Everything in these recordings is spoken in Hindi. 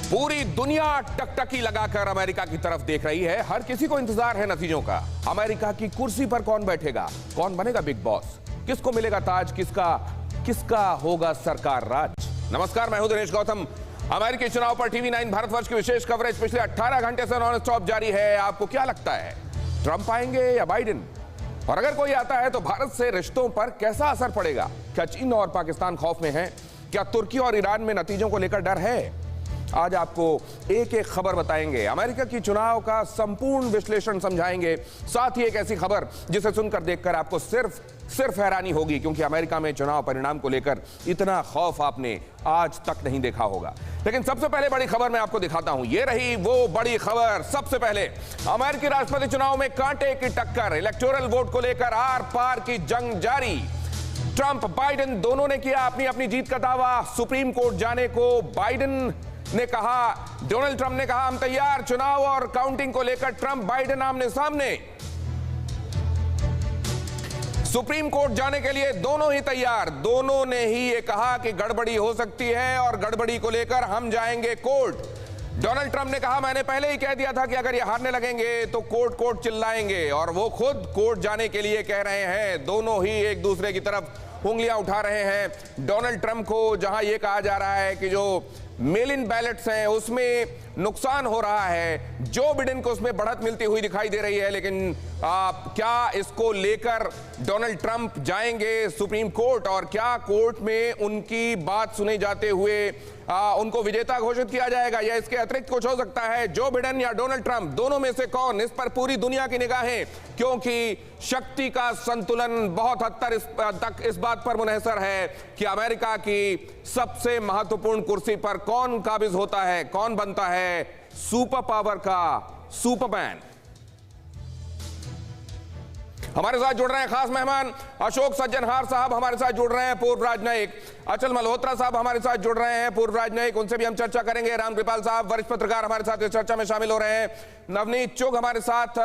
पूरी दुनिया टकटकी लगाकर अमेरिका की तरफ देख रही है। हर किसी को इंतजार है नतीजों का। अमेरिका की कुर्सी पर कौन बैठेगा, कौन बनेगा बिग बॉस, किसको मिलेगा ताज, किसका होगा सरकार राज। नमस्कार, मैं हूं दिनेश गौतम। अमेरिकी चुनाव पर टीवी 9 भारतवर्ष की विशेष कवरेज पिछले 18 घंटे से नॉन स्टॉप जारी है। आपको क्या लगता है, ट्रंप आएंगे या बाइडेन? और अगर कोई आता है तो भारत से रिश्तों पर कैसा असर पड़ेगा? क्या चीन और पाकिस्तान खौफ में हैं? क्या तुर्की और ईरान में नतीजों को लेकर डर है? आज आपको एक एक खबर बताएंगे, अमेरिका की चुनाव का संपूर्ण विश्लेषण समझाएंगे। साथ ही एक ऐसी खबर जिसे सुनकर देखकर आपको सिर्फ हैरानी होगी, क्योंकि अमेरिका में चुनाव परिणाम को लेकर इतना खौफ आपने आज तक नहीं देखा होगा। लेकिन सबसे पहले बड़ी खबर मैं आपको दिखाता हूं। ये रही वो बड़ी खबर। सबसे पहले अमेरिकी राष्ट्रपति चुनाव में कांटे की टक्कर, इलेक्टोरल वोट को लेकर आर पार की जंग जारी। ट्रंप बाइडेन दोनों ने किया अपनी अपनी जीत का दावा। सुप्रीम कोर्ट जाने को बाइडेन ने कहा, डोनाल्ड ट्रंप ने कहा हम तैयार। चुनाव और काउंटिंग को लेकर ट्रंप बाइडेन आमने सामने। सुप्रीम कोर्ट जाने के लिए दोनों ही तैयार। दोनों ने ही ये कहा कि गड़बड़ी हो सकती है और गड़बड़ी को लेकर हम जाएंगे कोर्ट। डोनाल्ड ट्रंप ने कहा मैंने पहले ही कह दिया था कि अगर ये हारने लगेंगे तो कोर्ट चिल्लाएंगे, और वो खुद कोर्ट जाने के लिए कह रहे हैं। दोनों ही एक दूसरे की तरफ उंगलियां उठा रहे हैं। डोनाल्ड ट्रंप को जहां यह कहा जा रहा है कि जो मेल इन बैलेट्स हैं उसमें नुकसान हो रहा है, जो बिडेन को उसमें बढ़त मिलती हुई दिखाई दे रही है, लेकिन क्या इसको लेकर डोनाल्ड ट्रंप जाएंगे सुप्रीम कोर्ट, और क्या कोर्ट में उनकी बात सुने जाते हुए उनको विजेता घोषित किया जाएगा, या इसके अतिरिक्त कुछ हो सकता है? जो बिडेन या डोनाल्ड ट्रंप, दोनों में से कौन? इस पर पूरी दुनिया की निगाहें, क्योंकि शक्ति का संतुलन बहुत हद तक इस बात पर मुनहसर है कि अमेरिका की सबसे महत्वपूर्ण कुर्सी पर कौन काबिज होता है, कौन बनता है सुपर पावर का सुपरमैन। हमारे साथ जुड़ रहे हैं खास मेहमान अशोक सज्जनहार साहब, हमारे साथ जुड़ रहे हैं पूर्व राजनयिक अचल मल्होत्रा साहब, हमारे साथ जुड़ रहे हैं पूर्व राजनयिक, उनसे भी हम चर्चा करेंगे। रामकृपाल साहब वरिष्ठ पत्रकार हमारे साथ इस चर्चा में शामिल हो रहे हैं। नवनीत चुग हमारे साथ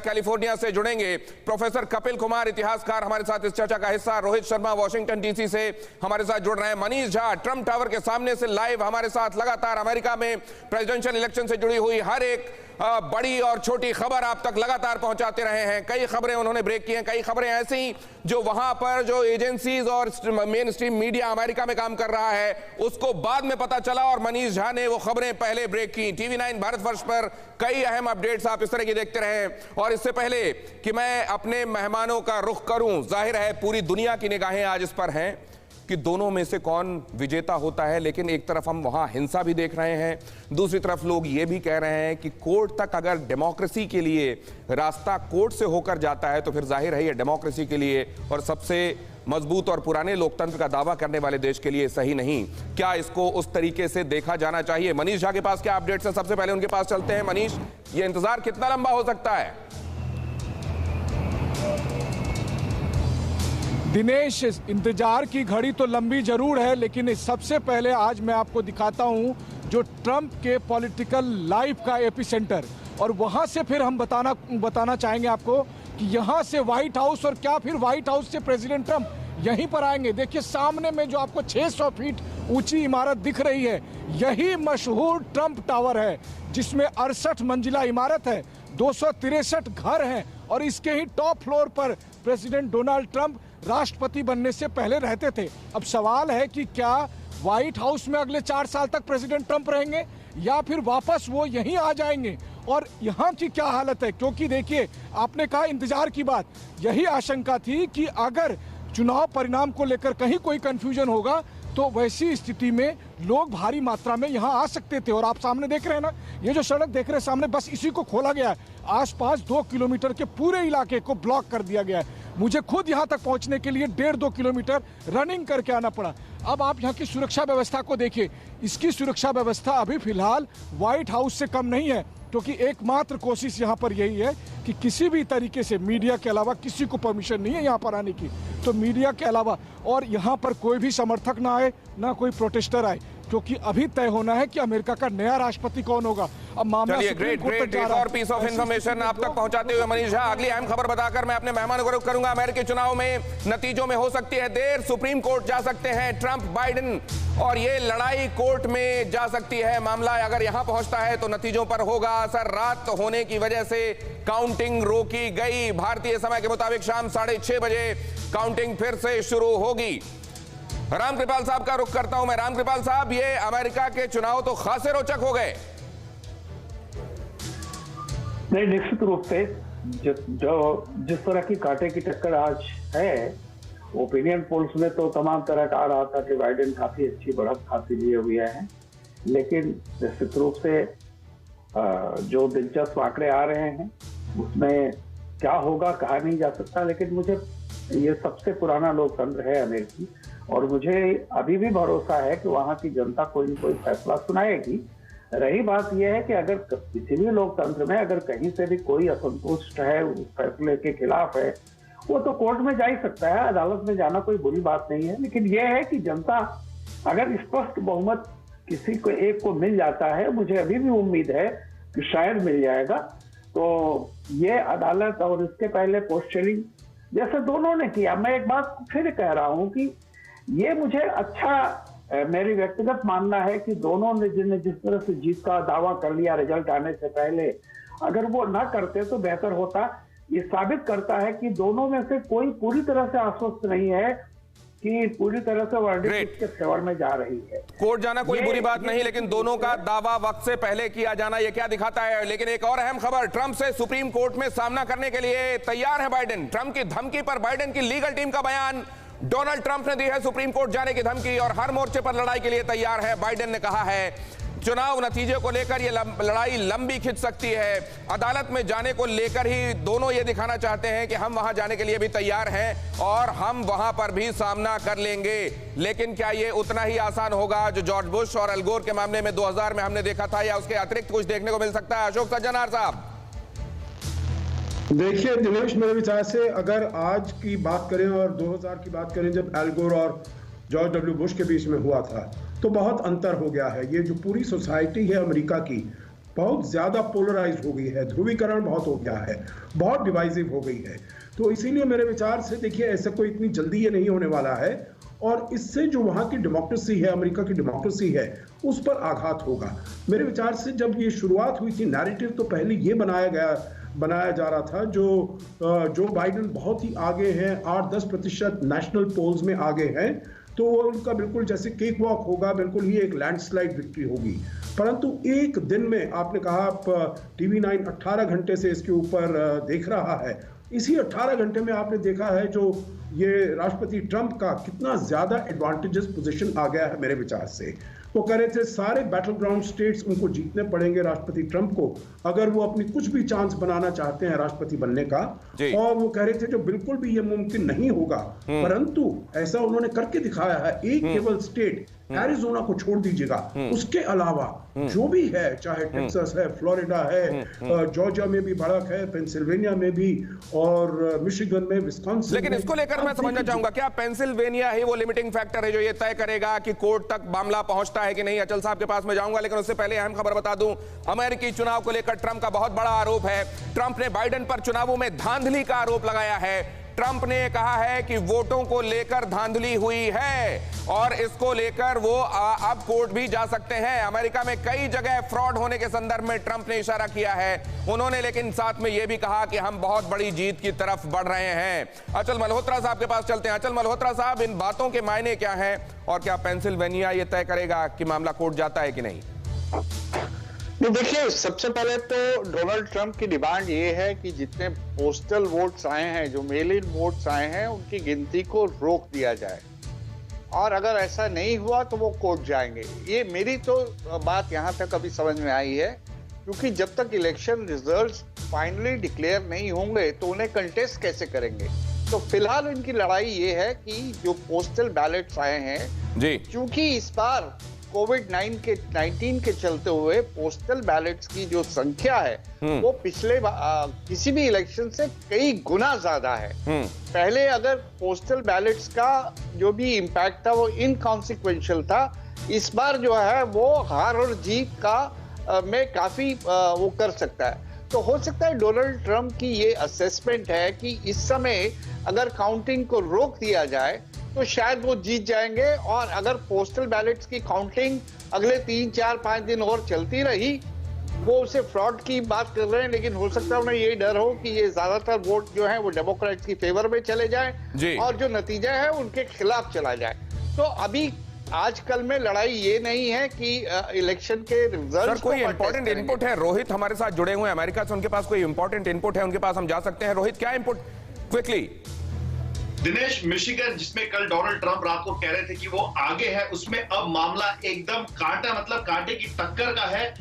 कैलिफोर्निया से जुड़ेंगे। प्रोफेसर कपिल कुमार इतिहासकार हमारे साथ इस चर्चा का हिस्सा। रोहित शर्मा वॉशिंगटन डीसी से हमारे साथ जुड़ रहे हैं। मनीष झा ट्रंप टावर के सामने से लाइव हमारे साथ लगातार अमेरिका में प्रेसिडेंशियल इलेक्शन से जुड़ी हुई हर एक बड़ी और छोटी खबर आप तक लगातार पहुंचाते रहे हैं। कई खबरें उन्होंने ब्रेक की हैं, कई खबरें ऐसी जो वहां पर जो एजेंसीज और मेन स्ट्रीम मीडिया अमेरिका में काम कर रहा है उसको बाद में पता चला, और मनीष झा ने वो खबरें पहले ब्रेक की। टीवी 9 भारतवर्ष पर कई अहम अपडेट्स आप इस तरह की देखते रहे। और इससे पहले कि मैं अपने मेहमानों का रुख करूं, जाहिर है पूरी दुनिया की निगाहें आज इस पर हैं कि दोनों में से कौन विजेता होता है। लेकिन एक तरफ हम वहां हिंसा भी देख रहे हैं, दूसरी तरफ लोग ये भी कह रहे हैं कि कोर्ट तक अगर डेमोक्रेसी के लिए रास्ता कोर्ट से होकर जाता है तो फिर जाहिर है ये डेमोक्रेसी के लिए और सबसे मजबूत और पुराने लोकतंत्र का दावा करने वाले देश के लिए सही नहीं। क्या इसको उस तरीके से देखा जाना चाहिए? मनीष झा के पास क्या अपडेट्स है? सबसे पहले उनके पास चलते हैं। मनीष, ये इंतजार कितना लंबा हो सकता है? दिनेश, इंतजार की घड़ी तो लंबी जरूर है, लेकिन सबसे पहले आज मैं आपको दिखाता हूं जो ट्रंप के पॉलिटिकल लाइफ का एपिसेंटर, और वहां से फिर हम बताना चाहेंगे आपको कि यहां से व्हाइट हाउस, और क्या फिर व्हाइट हाउस से प्रेसिडेंट ट्रंप यहीं पर आएंगे। देखिए सामने में जो आपको 600 फीट ऊंची इमारत दिख रही है, यही मशहूर ट्रंप टावर है, जिसमें 68 मंजिला इमारत है, 263 घर हैं, और इसके ही टॉप फ्लोर पर प्रेसिडेंट डोनाल्ड ट्रंप राष्ट्रपति बनने से पहले रहते थे। अब सवाल है कि क्या व्हाइट हाउस में अगले 4 साल तक प्रेसिडेंट ट्रंप रहेंगे या फिर वापस वो यहीं आ जाएंगे, और यहाँ की क्या हालत है? क्योंकि देखिए, आपने कहा इंतजार की बात, यही आशंका थी कि अगर चुनाव परिणाम को लेकर कहीं कोई कंफ्यूजन होगा तो वैसी स्थिति में लोग भारी मात्रा में यहाँ आ सकते थे। और आप सामने देख रहे हैं ना, ये जो सड़क देख रहे हैं सामने, बस इसी को खोला गया है। आसपास 2 किलोमीटर के पूरे इलाके को ब्लॉक कर दिया गया है। मुझे खुद यहाँ तक पहुँचने के लिए 1.5-2 किलोमीटर रनिंग करके आना पड़ा। अब आप यहाँ की सुरक्षा व्यवस्था को देखिए, इसकी सुरक्षा व्यवस्था अभी फिलहाल व्हाइट हाउस से कम नहीं है, क्योंकि एकमात्र कोशिश यहाँ पर यही है कि किसी भी तरीके से मीडिया के अलावा किसी को परमिशन नहीं है यहाँ पर आने की, तो मीडिया के अलावा और यहाँ पर कोई भी समर्थक ना आए, ना कोई प्रोटेस्टर आए, क्योंकि अभी तय होना है कि अमेरिका का नया राष्ट्रपति कौन होगा। अब मामला चलिए, सुप्रीम ग्रेट कोर्ट तक ग्रेट जा एक रहा है। और पीस ऑफ इंफॉर्मेशन आप तक पहुंचाते हुए मनीष झा, अगली अहम खबर बताकर मैं अपने मेहमानों को रुख करूंगा। अमेरिकी चुनाव में नतीजों में हो सकती है देर, सुप्रीम कोर्ट जा सकते हैं ट्रंप बाइडेन, और ये लड़ाई कोर्ट में जा सकती है। मामला अगर यहां पहुंचता है तो नतीजों पर होगा असर। रात होने की वजह से काउंटिंग रोकी गई। भारतीय समय के मुताबिक शाम 6:30 बजे काउंटिंग फिर से शुरू होगी। रामकृपाल साहब का रुख करता हूं मैं। रामकृपाल साहब, ये अमेरिका के चुनाव तो खासे रोचक हो गए। नहीं, निश्चित रूप से जिस तरह की कांटे की टक्कर आज है, ओपिनियन पोल्स में तो तमाम तरह का आ रहा था कि बाइडेन काफी अच्छी बढ़त हासिल लिए हुए हैं, लेकिन निश्चित रूप से जो दिलचस्प आंकड़े आ रहे हैं उसमें क्या होगा कहा नहीं जा सकता। लेकिन मुझे ये सबसे पुराना लोकतंत्र है अमेरिकी, और मुझे अभी भी भरोसा है कि वहां की जनता कोई न कोई फैसला सुनाएगी। रही बात यह है कि अगर किसी भी लोकतंत्र में अगर कहीं से भी कोई असंतुष्ट है, उस फैसले के खिलाफ है, वो तो कोर्ट में जा ही सकता है, अदालत में जाना कोई बुरी बात नहीं है। लेकिन यह है कि जनता अगर स्पष्ट बहुमत किसी को एक को मिल जाता है, मुझे अभी भी उम्मीद है कि शायद मिल जाएगा, तो ये अदालत और इसके पहले पोस्टरिंग जैसे दोनों ने किया। मैं एक बात फिर कह रहा हूं कि ये मुझे अच्छा, मेरी व्यक्तिगत मानना है कि दोनों ने जिस तरह से जीत का दावा कर लिया रिजल्ट आने से पहले, अगर वो ना करते तो बेहतर होता। ये साबित करता है कि दोनों में से कोई पूरी तरह से आश्वस्त नहीं है कि पूरी तरह से वर्डिक्ट इसके फेवर में जा रही है। कोर्ट जाना कोई बुरी बात नहीं, लेकिन दोनों का दावा वक्त से पहले किया जाना ये क्या दिखाता है। लेकिन एक और अहम खबर, ट्रंप से सुप्रीम कोर्ट में सामना करने के लिए तैयार है बाइडेन। ट्रंप की धमकी पर बाइडेन की लीगल टीम का बयान, डोनाल्ड ट्रंप ने दी है सुप्रीम कोर्ट जाने की धमकी और हर मोर्चे पर लड़ाई के लिए तैयार है। बाइडेन ने कहा है चुनाव नतीजे को लेकर ये लड़ाई लंबी खिंच सकती है। अदालत में जाने को लेकर ही दोनों ये दिखाना चाहते हैं कि हम वहां जाने के लिए भी तैयार हैं और हम वहां पर भी सामना कर लेंगे। लेकिन क्या ये उतना ही आसान होगा जो जॉर्ज बुश और अल गोर के मामले में 2000 में हमने देखा था, या उसके अतिरिक्त कुछ देखने को मिल सकता है? अशोक सज्जनहार साहब, देखिए दिनेश, मेरे विचार से अगर आज की बात करें और 2000 की बात करें, जब अल गोर और जॉर्ज डब्ल्यू बुश के बीच में हुआ था, तो बहुत अंतर हो गया है। ये जो पूरी सोसाइटी है अमेरिका की, बहुत ज्यादा पोलराइज हो गई है, ध्रुवीकरण बहुत हो गया है, बहुत डिवाइसिव हो गई है। तो इसीलिए मेरे विचार से देखिए, ऐसा कोई इतनी जल्दी ये नहीं होने वाला है, और इससे जो वहाँ की डेमोक्रेसी है, अमेरिका की डेमोक्रेसी है, उस पर आघात होगा। मेरे विचार से जब ये शुरुआत हुई थी, नैरेटिव तो पहले ये बनाया जा रहा था जो बाइडेन बहुत ही आगे हैं, 8-10% नेशनल पोल्स में आगे हैं, तो वो उनका बिल्कुल जैसे केक वॉक होगा, बिल्कुल ही एक लैंडस्लाइड विक्ट्री होगी। परंतु एक दिन में, आपने कहा आप टीवी 9 18 घंटे से इसके ऊपर देख रहा है, इसी 18 घंटे में आपने देखा है जो ये राष्ट्रपति ट्रंप का कितना ज्यादा एडवांटेजेस पोजीशन आ गया है। मेरे विचार से वो कह रहे थे सारे बैटल ग्राउंड स्टेट्स उनको जीतने पड़ेंगे राष्ट्रपति ट्रंप को, अगर वो अपनी कुछ भी चांस बनाना चाहते हैं राष्ट्रपति बनने का। और वो कह रहे थे जो बिल्कुल भी ये मुमकिन नहीं होगा, परंतु ऐसा उन्होंने करके दिखाया है। एक केवल स्टेट एरिजोना को छोड़ दीजिएगा, उसके अलावा जो भी है, चाहे टेक्सास है, फ्लोरिडा है, जॉर्जिया में भी बढ़त है, पेंसिल्वेनिया में भी, और मिशिगन में, विस्कॉन्सिन। लेकिन इसको लेकर मैं समझना चाहूंगा, क्या पेंसिल्वेनिया ही वो लिमिटिंग फैक्टर है जो ये तय करेगा कि कोर्ट तक मामला पहुंचता है कि नहीं? अचल साहब के पास में जाऊंगा, लेकिन उससे पहले अहम खबर बता दूं, अमेरिकी चुनाव को लेकर ट्रंप का बहुत बड़ा आरोप है। ट्रंप ने बाइडेन पर चुनावों में धांधली का आरोप लगाया है। ट्रंप ने कहा है कि वोटों को लेकर धांधली हुई है और इसको लेकर वो अब कोर्ट भी जा सकते हैं। अमेरिका में कई जगह फ्रॉड होने के संदर्भ में ट्रंप ने इशारा किया है उन्होंने, लेकिन साथ में यह भी कहा कि हम बहुत बड़ी जीत की तरफ बढ़ रहे हैं। अचल मल्होत्रा साहब के पास चलते हैं। अचल मल्होत्रा साहब, इन बातों के मायने क्या हैं और क्या पेंसिल्वेनिया ये तय करेगा कि मामला कोर्ट जाता है कि नहीं? देखिए, सबसे पहले तो डोनाल्ड ट्रंप की डिमांड ये है कि जितने पोस्टल वोट्स आए हैं, जो मेल इन वोट्स आए हैं, उनकी गिनती को रोक दिया जाए, और अगर ऐसा नहीं हुआ तो वो कोर्ट जाएंगे। ये मेरी तो बात यहाँ तक अभी समझ में आई है, क्योंकि जब तक इलेक्शन रिजल्ट्स फाइनली डिक्लेयर नहीं होंगे तो उन्हें कंटेस्ट कैसे करेंगे। तो फिलहाल इनकी लड़ाई ये है कि जो पोस्टल बैलेट्स आए हैं जी, क्योंकि इस बार कोविड-19 के चलते हुए पोस्टल बैलेट्स की जो संख्या है वो पिछले किसी भी इलेक्शन से कई गुना ज्यादा है। पहले अगर पोस्टल बैलेट्स का जो भी इम्पैक्ट था वो इनकॉन्सिक्वेंशियल था, इस बार जो है वो हार और जीत का में काफी वो कर सकता है। तो हो सकता है डोनाल्ड ट्रंप की ये असेसमेंट है कि इस समय अगर काउंटिंग को रोक दिया जाए तो शायद वो जीत जाएंगे, और अगर पोस्टल बैलेट्स की काउंटिंग अगले 3, 4, 5 दिन और चलती रही, वो उसे फ्रॉड की बात कर रहे हैं, लेकिन हो सकता है उन्हें यही डर हो कि ये ज्यादातर वोट जो है वो डेमोक्रेट्स की फेवर में चले जाए और जो नतीजा है उनके खिलाफ चला जाए। तो अभी आजकल में लड़ाई ये नहीं है कि इलेक्शन के रिजल्ट कोई इंपॉर्टेंट इनपुट है? रोहित हमारे साथ जुड़े हुए हैं अमेरिका से, उनके पास कोई इंपॉर्टेंट इनपुट है? उनके पास हम जा सकते हैं। रोहित, क्या इनपुट क्विकली? दिनेश, मिशिगन जिसमें कल डोनाल्ड ट्रंप रात को कह रहे थे कि वो आगे है, उसमें अब मामला एकदम कांटे की टक्कर का है।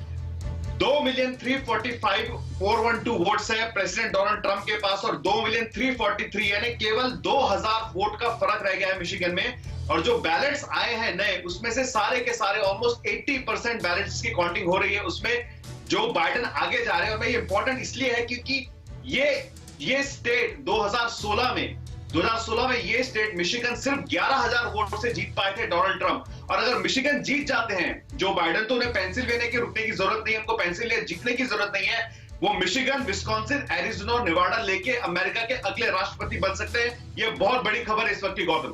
2,345,412 वोट्स है प्रेसिडेंट डोनाल्ड ट्रंप के पास, और 2,343,000 यानी केवल 2,000 वोट का फर्क रह गया है मिशिगन में। और जो बैलेट्स आए हैं नए, उसमें से सारे के सारे ऑलमोस्ट 80% बैलेट्स की काउंटिंग हो रही है। उसमें जो बाइडेन आगे जा रहे हैं, और ये इंपॉर्टेंट इसलिए है क्योंकि ये स्टेट 2016 में ये स्टेट मिशिगन सिर्फ 11,000 वोट से जीत पाए थे डोनाल्ड ट्रंप। और अगर मिशिगन जीत जाते हैं जो बाइडेन, तो उन्हें पेंसिल्वेनिया के रुकने की जरूरत नहीं है, उनको पेंसिल्वेनिया जीतने की जरूरत नहीं है। वो मिशिगन, विस्कॉन्सिन, एरिज़ोना और नेवाडा लेके अमेरिका के अगले राष्ट्रपति बन सकते हैं। ये बहुत बड़ी खबर है इस वक्त की, गौतम।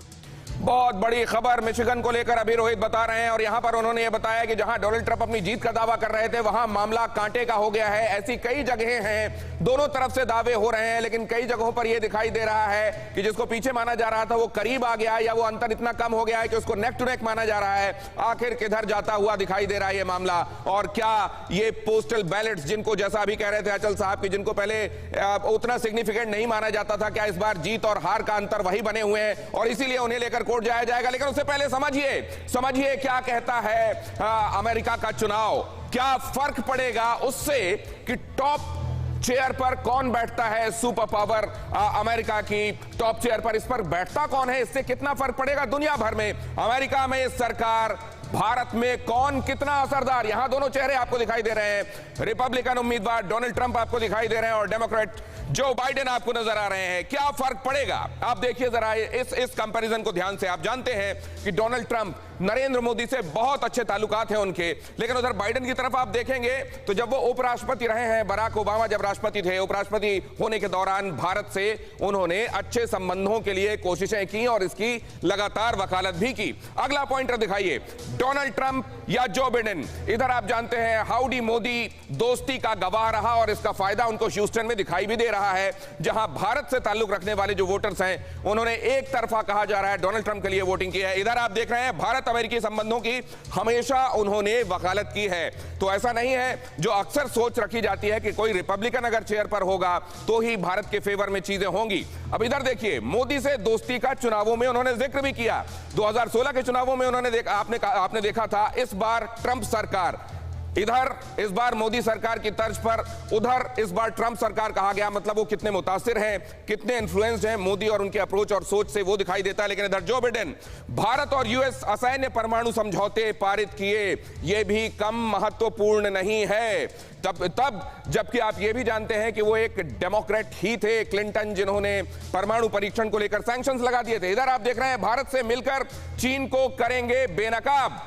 बहुत बड़ी खबर मिशिगन को लेकर अभी रोहित बता रहे हैं, और यहां पर उन्होंने ये बताया कि जहां डोनाल्ड ट्रंप अपनी जीत का दावा कर रहे थे वहां मामला कांटे का हो गया है। ऐसी कई जगहें हैं, दोनों तरफ से दावे हो रहे हैं, लेकिन कई जगहों पर यह दिखाई दे रहा है कि जिसको पीछे माना जा रहा था वो करीब आ गया है, या वो अंतर इतना कम हो गया है कि उसको नेक टू नेक माना जा रहा है। आखिर किधर जाता हुआ दिखाई दे रहा है ये मामला? और क्या ये पोस्टल बैलेट्स, जिनको जैसा अभी कह रहे थे अचल साहब की, जिनको पहले उतना सिग्निफिकेंट नहीं माना जाता था, क्या इस बार जीत और हार का अंतर वही बने हुए हैं और इसीलिए उन्हें लेकर कोर्ट जाया जाएगा? लेकिन उससे पहले समझिए क्या कहता है अमेरिका का चुनाव। क्या फर्क पड़ेगा उससे कि टॉप चेयर पर कौन बैठता है? सुपर पावर अमेरिका की टॉप चेयर पर, इस पर बैठता कौन है? इससे कितना फर्क पड़ेगा दुनिया भर में? अमेरिका में सरकार, भारत में कौन कितना असरदार? यहां दोनों चेहरे आपको दिखाई दे रहे हैं। रिपब्लिकन उम्मीदवार डोनाल्ड ट्रंप आपको दिखाई दे रहे हैं और डेमोक्रेट जो बाइडेन आपको नजर आ रहे हैं। क्या फर्क पड़ेगा? आप देखिए जरा इस कंपैरिजन को ध्यान से। आप जानते हैं कि डोनाल्ड ट्रंप, नरेंद्र मोदी से बहुत अच्छे ताल्लुकात हैं उनके, लेकिन उधर बाइडेन की तरफ आप देखेंगे तो जब वो उपराष्ट्रपति रहे हैं, बराक ओबामा जब राष्ट्रपति थे, उपराष्ट्रपति होने के दौरान भारत से उन्होंने अच्छे संबंधों के लिए कोशिशें की और इसकी लगातार वकालत भी की। अगला पॉइंटर दिखाइए, डोनाल्ड ट्रंप या जो बाइडेन? इधर आप जानते हैं हाउडी मोदी दोस्ती का गवाह रहा और इसका फायदा उनको ह्यूस्टन में दिखाई भी दे रहा है, जहां भारत से ताल्लुक रखने वाले जो वोटर्स हैं उन्होंने एक तरफा कहा जा रहा है डोनाल्ड ट्रंप के लिए वोटिंग की है। इधर आप देख रहे हैं भारत अमेरिकी संबंधों की हमेशा उन्होंने वकालत की है। तो ऐसा नहीं है जो अक्सर सोच रखी जाती है कि कोई रिपब्लिकन अगर चेयर पर होगा तो ही भारत के फेवर में चीजें होंगी। अब इधर देखिए, मोदी से दोस्ती का चुनावों में उन्होंने जिक्र भी किया। 2016 के चुनावों में उन्होंने आपने देखा था, इस बार ट्रंप सरकार, इधर इस बार मोदी सरकार की तर्ज पर, उधर इस बार ट्रंप सरकार कहा गया। मतलब वो कितने मुतासिर हैं, कितने इन्फ्लुएंस्ड हैं मोदी और उनके अप्रोच और सोच से, वो दिखाई देता है। लेकिन इधर जो बाइडेन, भारत और यूएस असैन्य परमाणु समझौते पारित किए, ये भी कम महत्वपूर्ण नहीं है। तब जबकि आप ये भी जानते हैं कि वो एक डेमोक्रेट ही थे, क्लिंटन, जिन्होंने परमाणु परीक्षण को लेकर सैंक्शंस लगा दिए थे। इधर आप देख रहे हैं भारत से मिलकर चीन को करेंगे बेनकाब।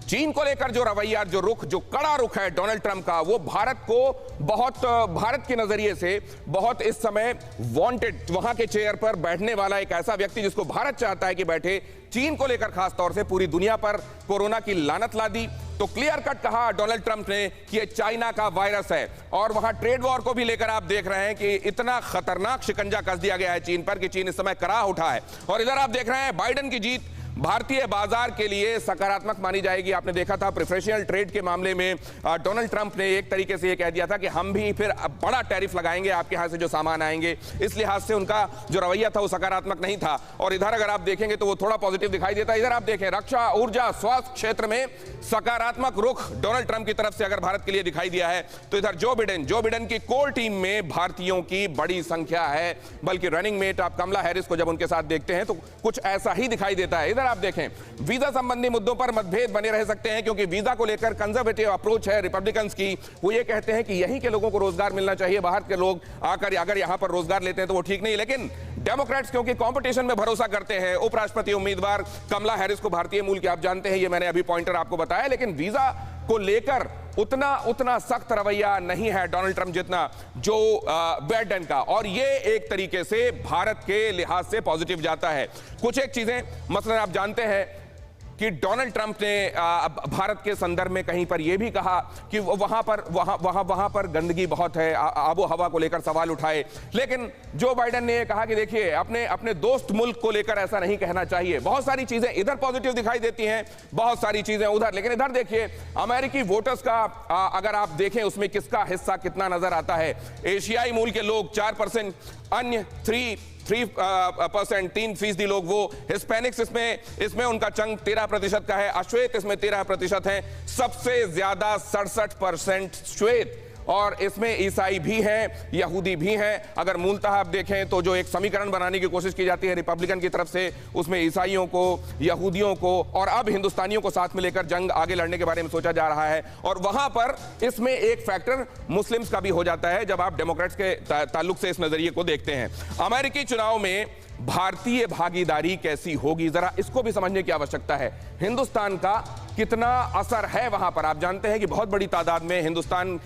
चीन को लेकर जो रवैया, जो रुख, जो कड़ा रुख है डोनाल्ड ट्रंप का, वो भारत को बहुत, भारत के नजरिए से बहुत इस समय वांटेड, वहां के चेयर पर बैठने वाला एक ऐसा व्यक्ति जिसको भारत चाहता है कि बैठे। चीन को लेकर खास तौर से पूरी दुनिया पर कोरोना की लानत ला दी, तो क्लियर कट कहा डोनाल्ड ट्रंप ने कि ये चाइना का वायरस है। और वहां ट्रेड वॉर को भी लेकर आप देख रहे हैं कि इतना खतरनाक शिकंजा कस दिया गया है चीन पर कि चीन इस समय कराह उठा है। और इधर आप देख रहे हैं बाइडेन की जीत भारतीय बाजार के लिए सकारात्मक मानी जाएगी। आपने देखा था प्रेफरेंशियल ट्रेड के मामले में डोनाल्ड ट्रंप ने एक तरीके से यह कह दिया था कि हम भी फिर बड़ा टैरिफ लगाएंगे आपके यहां से जो सामान आएंगे। इस लिहाज से उनका जो रवैया था वो सकारात्मक नहीं था। और इधर अगर आप देखेंगे तो वो थोड़ा पॉजिटिव दिखाई देता है। इधर आप देखें, रक्षा, ऊर्जा, स्वास्थ्य क्षेत्र में सकारात्मक रुख डोनाल्ड ट्रंप की तरफ से अगर भारत के लिए दिखाई दिया है, तो इधर जो बाइडेन की कोर टीम में भारतीयों की बड़ी संख्या है। बल्कि रनिंग मेट आप कमला हैरिस को जब उनके साथ देखते हैं तो कुछ ऐसा ही दिखाई देता है। इधर आप देखें, वीजा संबंधी मुद्दों पर मतभेद बने रह सकते हैं क्योंकि वीजा को लेकर कंजर्वेटिव अप्रोच है रिपब्लिकन्स की। वो ये कहते हैं कि यहीं के लोगों को रोजगार मिलना चाहिए, बाहर के लोग आकर अगर यहां पर रोजगार लेते हैं तो वो ठीक नहीं। लेकिन डेमोक्रेट्स क्योंकि कंपटीशन में भरोसा करते हैं, उपराष्ट्रपति उम्मीदवार कमला हैरिस को भारतीय मूल की आप जानते हैं, ये मैंने अभी पॉइंटर आपको बताया, लेकिन वीजा को लेकर उतना सख्त रवैया नहीं है डोनाल्ड ट्रंप जितना जो बाइडेन का, और ये एक तरीके से भारत के लिहाज से पॉजिटिव जाता है। कुछ एक चीजें मसलन आप जानते हैं कि डोनाल्ड ट्रंप ने भारत के संदर्भ में कहीं पर यह भी कहा कि वहां पर गंदगी बहुत है, आबो हवा को लेकर सवाल उठाए, लेकिन जो बाइडेन ने यह कहा कि देखिए अपने दोस्त मुल्क को लेकर ऐसा नहीं कहना चाहिए। बहुत सारी चीजें इधर पॉजिटिव दिखाई देती हैं, बहुत सारी चीजें उधर, लेकिन इधर देखिए अमेरिकी वोटर्स का अगर आप देखें उसमें किसका हिस्सा कितना नजर आता है। एशियाई मूल के लोग 4%, अन्य 3% लोग, वो हिस्पैनिक्स इसमें उनका चंग 13% का है, अश्वेत इसमें 13% है, सबसे ज्यादा 67% श्वेत, और इसमें ईसाई भी हैं, यहूदी भी हैं। अगर मूलतः आप देखें तो जो एक समीकरण बनाने की कोशिश की जाती है रिपब्लिकन की तरफ से, उसमें ईसाइयों को, यहूदियों को और अब हिंदुस्तानियों को साथ में लेकर जंग आगे लड़ने के बारे में सोचा जा रहा है, और वहां पर इसमें एक फैक्टर मुस्लिम्स का भी हो जाता है जब आप डेमोक्रेट्स के ताल्लुक से इस नजरिए को देखते हैं। अमेरिकी चुनाव में भारतीय भागीदारी कैसी होगी, जरा इसको भी समझने की आवश्यकता है। हिंदुस्तान का कितना असर है वहां पर? आप जानते हैं कि बहुत बड़ी तादाद में हिंदुस्तान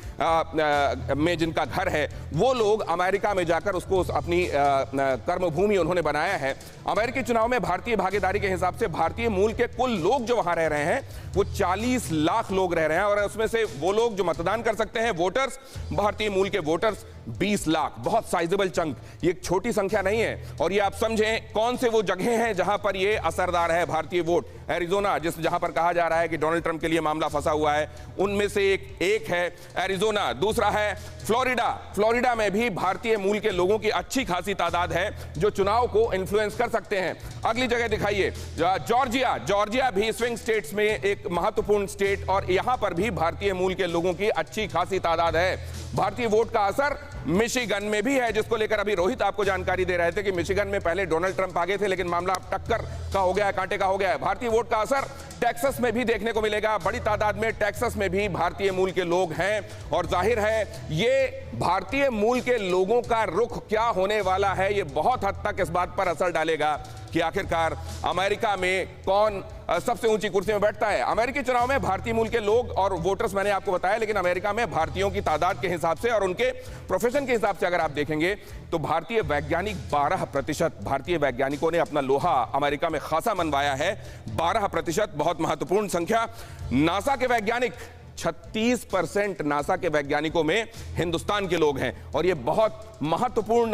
में जिनका घर है वो लोग अमेरिका में जाकर उसको अपनी कर्मभूमि उन्होंने बनाया है। अमेरिकी चुनाव में भारतीय भागीदारी के हिसाब से भारतीय मूल के कुल लोग जो वहां रह रहे हैं वो 40 लाख लोग रह रहे हैं, और उसमें से वो लोग जो मतदान कर सकते हैं वोटर्स, भारतीय मूल के वोटर्स 20 लाख, बहुत साइजेबल चंक, ये एक छोटी संख्या नहीं है। और ये आप समझें कौन से वो जगह हैं जहां पर ये असरदार है भारतीय वोट। एरिजोना, जहां पर कहा जा रहा है कि डोनाल्ड ट्रंप के लिए मामला फंसा हुआ है, उनमें से एक है एरिजोना, दूसरा है फ्लोरिडा में भी भारतीय मूल के लोगों की अच्छी खासी तादाद है जो चुनाव को इन्फ्लुएंस कर सकते हैं। अगली जगह दिखाइए जॉर्जिया भी स्विंग स्टेट्स में एक महत्वपूर्ण स्टेट, और यहां पर भी भारतीय मूल के लोगों की अच्छी खासी तादाद है। भारतीय वोट का असर मिशिगन में भी है, जिसको लेकर अभी रोहित आपको जानकारी दे रहे थे कि मिशिगन में पहले डोनाल्ड ट्रंप आगे थे, लेकिन मामला टक्कर का हो गया है, कांटे का हो गया है। भारतीय वोट का असर टेक्सास में भी देखने को मिलेगा, बड़ी तादाद में टेक्सास में भी भारतीय मूल के लोग हैं, और जाहिर है ये भारतीय मूल के लोगों का रुख क्या होने वाला है, ये बहुत हद तक इस बात पर असर डालेगा कि आखिरकार अमेरिका में कौन सबसे ऊंची कुर्सी में बैठता है। अमेरिकी चुनाव में भारतीय मूल के लोग और वोटर्स मैंने आपको बताया, लेकिन अमेरिका में भारतीयों की तादाद के हिसाब से और उनके प्रोफेशन के हिसाब से अगर आप देखेंगे तो भारतीय वैज्ञानिक 12%, भारतीय वैज्ञानिकों ने अपना लोहा अमेरिका में खासा मनवाया है। 12% बहुत महत्वपूर्ण संख्या। नासा के वैज्ञानिक 36% नासा के वैज्ञानिकों में हिंदुस्तान के लोग हैं, और यह बहुत महत्वपूर्ण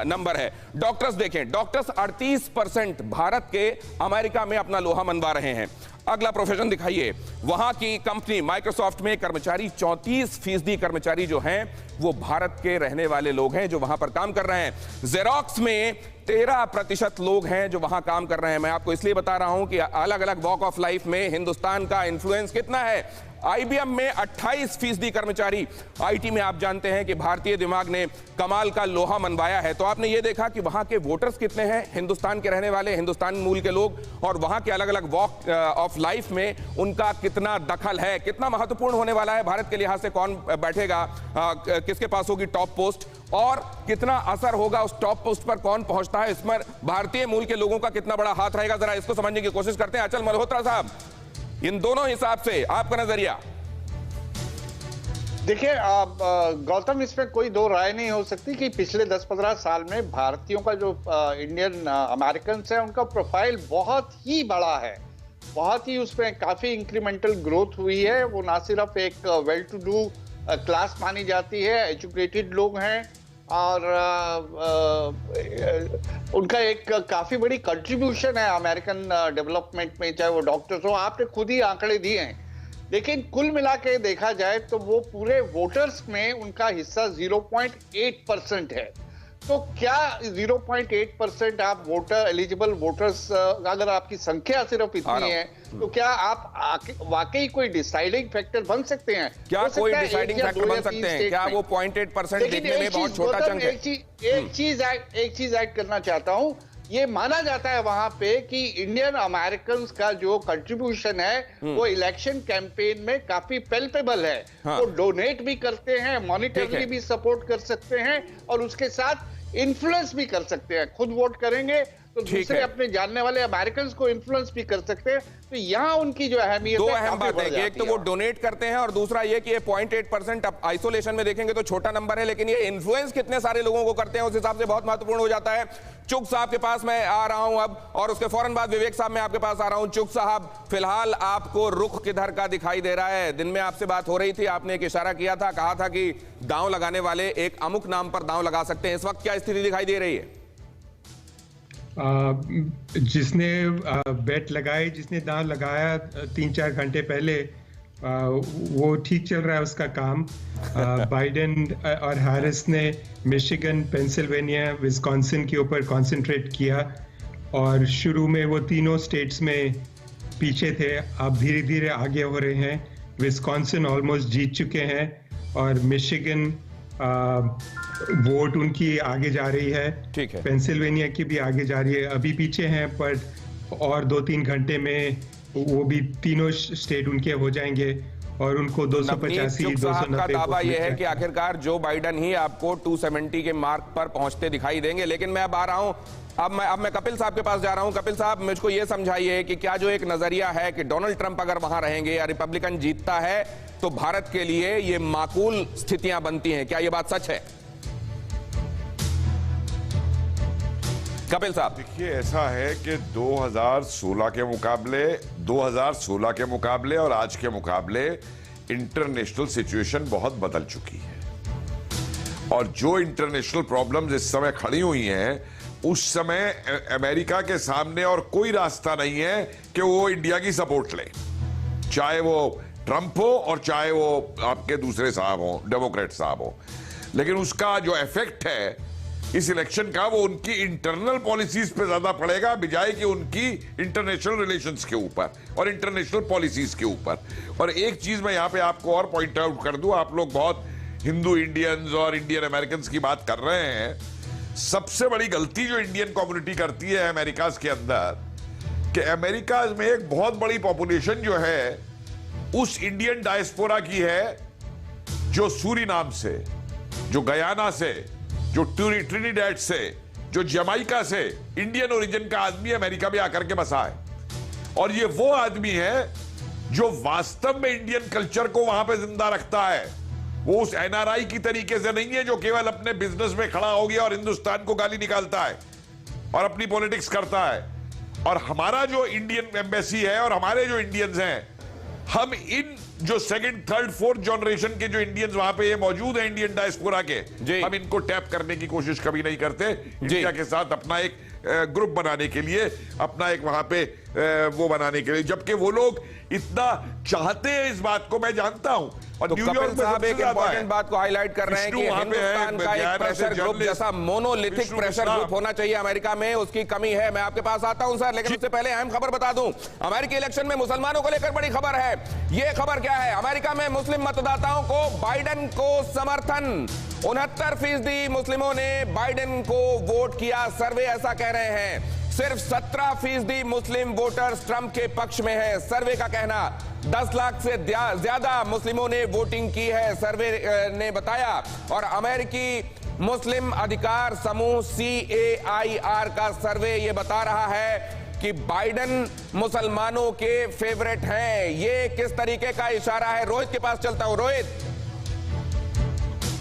नंबर है। डॉक्टर्स देखें, डॉक्टर्स 38% भारत के अमेरिका में अपना लोहा मनवा रहे हैं। अगला प्रोफेशन दिखाइए, वहां की कंपनी माइक्रोसॉफ्ट में कर्मचारी 34% कर्मचारी जो हैं वो भारत के रहने वाले लोग हैं जो वहां पर काम कर रहे हैं। जेरोक्स में 13% लोग हैं जो वहां काम कर रहे हैं। मैं आपको इसलिए बता रहा हूं कि अलग अलग वॉक ऑफ लाइफ में हिंदुस्तान का इंफ्लुएंस कितना है। आईबीएम में 28% कर्मचारी, आईटी में आप जानते हैं कि भारतीय दिमाग ने कमाल का लोहा मनवाया है। तो आपने ये देखा कि वहां के वोटर्स कितने हैं, हिंदुस्तान के रहने वाले, हिंदुस्तान मूल के लोग, और वहां के अलग अलग वॉक ऑफ लाइफ में उनका कितना दखल है, कितना महत्वपूर्ण होने वाला है भारत के लिहाज से, कौन बैठेगा, किसके पास होगी टॉप पोस्ट, और कितना असर होगा उस टॉप पोस्ट पर कौन पहुंचता है, इसमें भारतीय मूल के लोगों का कितना बड़ा हाथ रहेगा। जरा इसको समझने की कोशिश करते हैं। अचल मल्होत्रा साहब, इन दोनों हिसाब से आपका नजरिया। देखिए गौतम, इसमें कोई दो राय नहीं हो सकती कि पिछले 10-15 साल में भारतीयों का जो इंडियन अमेरिकन है उनका प्रोफाइल बहुत ही बड़ा है, बहुत ही उसमें काफी इंक्रीमेंटल ग्रोथ हुई है। वो ना सिर्फ एक वेल टू डू क्लास मानी जाती है, एजुकेटेड लोग हैं, और उनका एक काफी बड़ी कंट्रीब्यूशन है अमेरिकन डेवलपमेंट में, चाहे वो डॉक्टर्स हो। आपने खुद ही आंकड़े दिए हैं, लेकिन कुल मिला के देखा जाए तो वो पूरे वोटर्स में उनका हिस्सा 0.8% है। तो क्या 0.8% आप वोटर एलिजिबल वोटर्स, अगर आपकी संख्या सिर्फ इतनी है तो क्या आप वाकई कोई डिसाइडिंग फैक्टर बन सकते हैं? क्या कोई डिसाइडिंग फैक्टर बन सकते हैं? क्या वो 0.8% देखने में बहुत छोटा चंक है? एक चीज ऐड करना चाहता हूं। ये माना जाता है वहां पे कि इंडियन अमेरिकन का जो कंट्रीब्यूशन है वो इलेक्शन कैंपेन में काफी पेल्पेबल है। वो डोनेट भी करते हैं, मॉनिटरली भी सपोर्ट कर सकते हैं, और उसके साथ इन्फ्लुएंस भी कर सकते हैं। खुद वोट करेंगे तो दूसरे अपने जानने वाले अमेरिकन को इन्फ्लुएंस भी कर सकते हैं। तो यहाँ उनकी जो अहमियत दो है, अहम बात है कि एक तो वो डोनेट करते हैं और दूसरा ये कि ये 0.8% आइसोलेशन में देखेंगे तो छोटा नंबर है, लेकिन ये इन्फ्लुएंस कितने सारे लोगों को करते हैं उस हिसाब से बहुत महत्वपूर्ण हो जाता है। चुग साहब के पास मैं आ रहा हूं अब, और उसके फौरन बाद विवेक साहब मैं आपके पास आ रहा हूं। चुग साहब, फिलहाल आपको रुख किधर का दिखाई दे रहा है? दिन में आपसे बात हो रही थी, आपने एक इशारा किया था, कहा था कि दांव लगाने वाले एक अमुक नाम पर दांव लगा सकते हैं। इस वक्त क्या स्थिति दिखाई दे रही है? जिसने बेट लगाई, जिसने दांव लगाया 3-4 घंटे पहले, वो ठीक चल रहा है उसका काम। बाइडेन और हैरिस ने मिशिगन, पेंसिल्वेनिया, विस्कॉन्सिन के ऊपर कंसंट्रेट किया और शुरू में वो तीनों स्टेट्स में पीछे थे, अब धीरे धीरे आगे हो रहे हैं। विस्कॉन्सिन ऑलमोस्ट जीत चुके हैं और मिशिगन वोट उनकी आगे जा रही है। ठीक है। पेंसिल्वेनिया की भी आगे जा रही है, अभी पीछे हैं, पर और 2-3 घंटे में वो भी तीनों स्टेट उनके हो जाएंगे और उनको 285, 290 का दावा यह है कि आखिरकार जो बाइडन ही आपको 270 के मार्क पर पहुंचते दिखाई देंगे। लेकिन मैं अब आ रहा हूं, अब मैं कपिल साहब के पास जा रहा हूं। कपिल साहब, मुझको यह समझाइए कि क्या जो एक नजरिया है कि डोनाल्ड ट्रंप अगर वहां रहेंगे या रिपब्लिकन जीतता है तो भारत के लिए ये माकूल स्थितियां बनती हैं, क्या यह बात सच है? कपिल साहब, देखिए, ऐसा है कि 2016 के मुकाबले और आज के मुकाबले इंटरनेशनल सिचुएशन बहुत बदल चुकी है और जो इंटरनेशनल प्रॉब्लम्स इस समय खड़ी हुई हैं, उस समय अमेरिका के सामने और कोई रास्ता नहीं है कि वो इंडिया की सपोर्ट ले, चाहे वो ट्रंप हो और चाहे वो आपके दूसरे साहब हो, डेमोक्रेट साहब हो। लेकिन उसका जो इफेक्ट है इस इलेक्शन का, वो उनकी इंटरनल पॉलिसीज पे ज्यादा पड़ेगा बजाय कि उनकी इंटरनेशनल रिलेशंस के ऊपर और इंटरनेशनल पॉलिसीज के ऊपर। और एक चीज मैं यहां पे आपको और पॉइंट आउट कर दूं, आप लोग बहुत हिंदू इंडियंस और इंडियन अमेरिकन की बात कर रहे हैं। सबसे बड़ी गलती जो इंडियन कम्युनिटी करती है अमेरिका के अंदर, कि अमेरिका में एक बहुत बड़ी पॉपुलेशन जो है उस इंडियन डायस्पोरा की है जो सूरीनाम से, जो गयाना से, जो ट्रिनिडैड से, जो जमाइका से इंडियन ओरिजिन का आदमी अमेरिका में आकर के बसा है। और ये वो आदमी है जो वास्तव में इंडियन कल्चर को वहां पे जिंदा रखता है। वो उस एनआरआई की तरीके से नहीं है जो केवल अपने बिजनेस में खड़ा हो गया और हिंदुस्तान को गाली निकालता है और अपनी पॉलिटिक्स करता है। और हमारा जो इंडियन एम्बेसी है और हमारे जो इंडियंस हैं, हम इन जो सेकंड, थर्ड, फोर्थ जनरेशन के जो इंडियंस वहां पे ये मौजूद हैं इंडियन डायस्पोरा के, हम इनको टैप करने की कोशिश कभी नहीं करते। इंडिया के साथ अपना एक ग्रुप बनाने के लिए, अपना एक वहां पे वो बनाने के लिए, जबकि वो लोग इतना चाहते हैं इस बात को, मैं जानता हूं। और तो कपिल साहब एक इंपॉर्टेंट बात को हाईलाइट कर रहे हैं कि हिंदुस्तान का एक प्रेशर ग्रुप जैसा मोनोलिथिक प्रेशर ग्रुप होना चाहिए अमेरिका में, उसकी कमी है। मैं आपके पास आता हूं सर, लेकिन उससे पहले अहम खबर बता दूं। अमेरिकी इलेक्शन में मुसलमानों को लेकर बड़ी खबर है। यह खबर क्या है? अमेरिका में मुस्लिम मतदाताओं को बाइडेन को समर्थन, 69% मुस्लिमों ने बाइडेन को वोट किया। सर्वे ऐसा कह रहे हैं। सिर्फ 17% मुस्लिम वोटर्स ट्रंप के पक्ष में है। सर्वे का कहना 10 लाख से ज्यादा मुस्लिमों ने वोटिंग की है, सर्वे ने बताया। और अमेरिकी मुस्लिम अधिकार समूह CAIR का सर्वे ये बता रहा है कि बाइडेन मुसलमानों के फेवरेट हैं। ये किस तरीके का इशारा है? रोहित के पास चलता हूं। रोहित।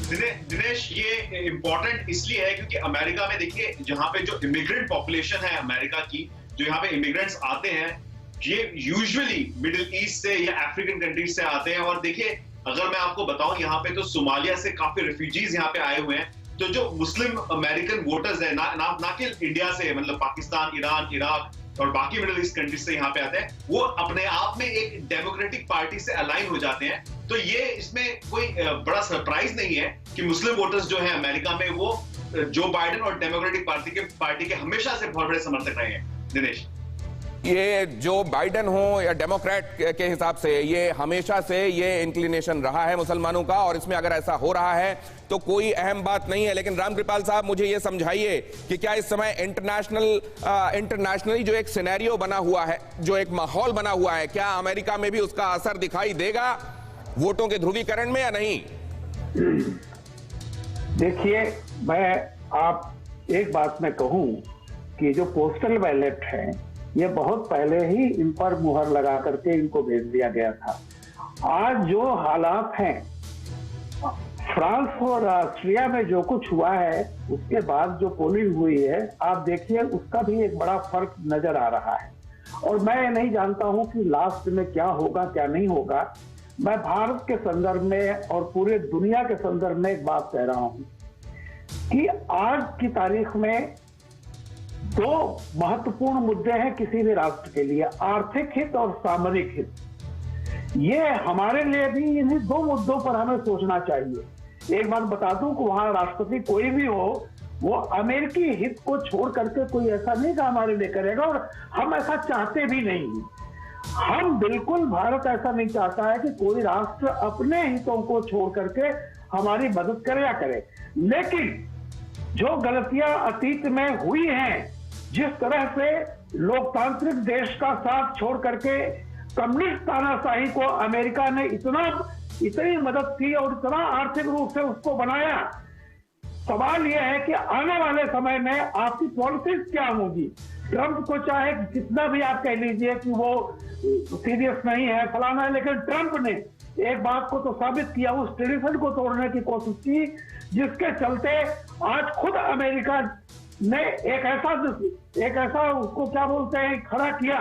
दिनेश, ये इंपॉर्टेंट इसलिए है क्योंकि अमेरिका में देखिए, जहां पे जो इमिग्रेंट पॉपुलेशन है अमेरिका की, जो यहाँ पे इमिग्रेंट्स आते हैं, ये यूजुअली मिडिल ईस्ट से या अफ्रीकन कंट्रीज से आते हैं। और देखिए, अगर मैं आपको बताऊं, यहाँ पे तो सोमालिया से काफी रिफ्यूजीज यहाँ पे आए हुए हैं। तो जो मुस्लिम अमेरिकन वोटर्स है, ना कि इंडिया से, मतलब पाकिस्तान, ईरान, इराक और बाकी मिडिल ईस्ट कंट्रीज से यहाँ पे आते हैं, वो अपने आप में एक डेमोक्रेटिक पार्टी से अलाइन हो जाते हैं। तो ये इसमें कोई बड़ा सरप्राइज नहीं है कि मुस्लिम वोटर्स जो हैं अमेरिका में, वो जो बाइडेन और डेमोक्रेटिक पार्टी के हमेशा से बहुत बड़े समर्थक रहे हैं। दिनेश, ये जो बाइडेन हो या डेमोक्रेट के हिसाब से, ये हमेशा से ये इंक्लिनेशन रहा है मुसलमानों का, और इसमें अगर ऐसा हो रहा है तो कोई अहम बात नहीं है। लेकिन रामकृपाल साहब, मुझे ये समझाइए कि क्या इस समय इंटरनेशनली जो एक सिनेरियो बना हुआ है, जो एक माहौल बना हुआ है, क्या अमेरिका में भी उसका असर दिखाई देगा वोटों के ध्रुवीकरण में या नहीं? देखिए, मैं आप एक बात मैं कहूं कि जो पोस्टल बैलेट है ये बहुत पहले ही इन पर मुहर लगा करके इनको भेज दिया गया था। आज जो हालात हैं, फ्रांस और ऑस्ट्रिया में जो कुछ हुआ है उसके बाद जो पोलिंग हुई है, आप देखिए उसका भी एक बड़ा फर्क नजर आ रहा है। और मैं नहीं जानता हूं कि लास्ट में क्या होगा क्या नहीं होगा। मैं भारत के संदर्भ में और पूरे दुनिया के संदर्भ में एक बात कह रहा हूं कि आज की तारीख में दो महत्वपूर्ण मुद्दे हैं किसी भी राष्ट्र के लिए, आर्थिक हित और सामरिक हित। ये हमारे लिए भी इन्हीं दो मुद्दों पर हमें सोचना चाहिए। एक बात बता दूं कि वहां राष्ट्रपति कोई भी हो, वो अमेरिकी हित को छोड़ करके कोई ऐसा नहीं कि हमारे लिए करेगा, और हम ऐसा चाहते भी नहीं। हम बिल्कुल, भारत ऐसा नहीं चाहता है कि कोई राष्ट्र अपने हितों को छोड़ करके हमारी मदद करे या करे। लेकिन जो गलतियां अतीत में हुई हैं, जिस तरह से लोकतांत्रिक देश का साथ छोड़ करके कम्युनिस्ट तानाशाही को अमेरिका ने इतनी मदद की और इतना आर्थिक रूप से उसको बनाया, सवाल यह है कि आने वाले समय में आपकी पॉलिसीज क्या होगी। ट्रंप को चाहे कितना भी आप कह लीजिए कि वो सीरियस नहीं है, फलाना है, लेकिन ट्रंप ने एक बात को तो साबित किया, उस ट्रेडिशन को तोड़ने की कोशिश की, जिसके चलते आज खुद अमेरिका ने एक ऐसा उसको क्या बोलते हैं खड़ा किया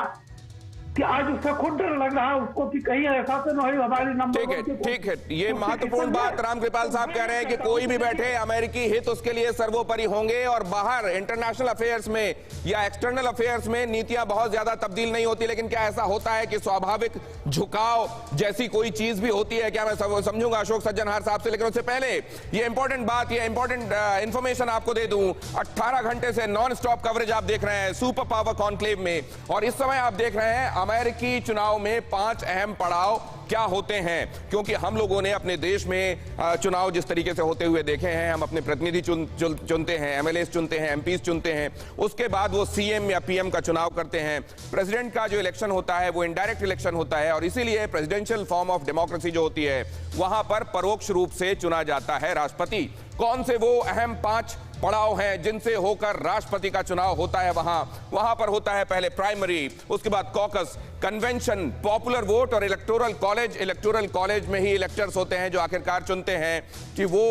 कि आज उसका खुद डर लग रहा है उसको कि कहीं ऐसा तो नहीं हमारी नंबर। ठीक है, ये महत्वपूर्ण बात रामकृपाल साहब कह रहे हैं कि कोई भी बैठे अमेरिकी हित उसके लिए सर्वोपरि होंगे, और बाहर इंटरनेशनल अफेयर्स में या एक्सटर्नल अफेयर्स में नीतियां बहुत ज्यादा तब्दील नहीं होती। लेकिन क्या ऐसा होता है कि स्वाभाविक झुकाव जैसी कोई चीज भी होती है? क्या मैं समझूंगा अशोक सज्जनहार साहब से, लेकिन उससे पहले ये इंपॉर्टेंट बात, ये इंपॉर्टेंट इंफॉर्मेशन आपको दे दूं। 18 घंटे से नॉन स्टॉप कवरेज आप देख रहे हैं सुपर पावर कॉन्क्लेव में, और इस समय आप देख रहे हैं अमेरिकी चुनाव में 5 अहम पड़ाव क्या होते हैं। क्योंकि हम लोगों ने अपने देश में चुनाव जिस तरीके से होते हुए देखे हैं, हम अपने प्रतिनिधि चुनते हैं, एमएलएस चुनते हैं, एमपीज चुनते हैं, उसके बाद वो सीएम या पीएम का चुनाव करते हैं। प्रेसिडेंट का जो इलेक्शन होता है वो इनडायरेक्ट इलेक्शन होता है, और इसीलिए प्रेसिडेंशियल फॉर्म ऑफ डेमोक्रेसी जो होती है वहां पर परोक्ष रूप से चुना जाता है राष्ट्रपति। कौन से वो अहम 5 पड़ाव हैं जिनसे होकर राष्ट्रपति का चुनाव होता है? वहां पर होता है पहले प्राइमरी, उसके बाद कॉकस, कन्वेंशन, पॉपुलर वोट और इलेक्टोरल कॉलेज। इलेक्टोरल कॉलेज में ही इलेक्टर्स होते हैं जो आखिरकार चुनते हैं कि वो